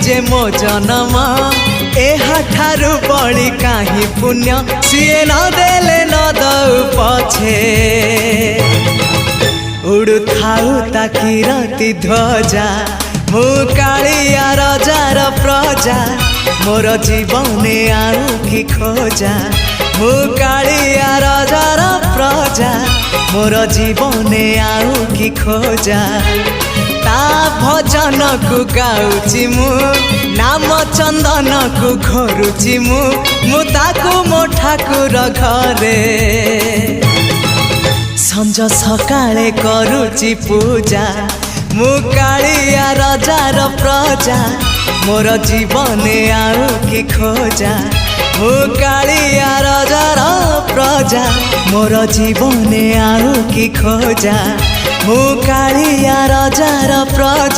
जे मो जनम एहाठारु बड़ी काहि पुण्य सीए न देले न दउ पछे उड़ु थाउ ताकि रति ध्वजा मु कालिया रजार प्रजा मोर जीवने आउ कि खोजा मु कालिया रजार प्रजा मोर जीवने आउ कि खोजा ता भजन को गाउची मु नाम चंदन को घोरुची मु ताकू मो ठाकुर घरे संज सकाळे करूची पूजा मु कालिया रजार प्रजा मोर जीवने आउ कि खोजा मु कालिया रजार प्रजा मोर जीवने आउ कि खोजा मु कालिया रजार प्रजा।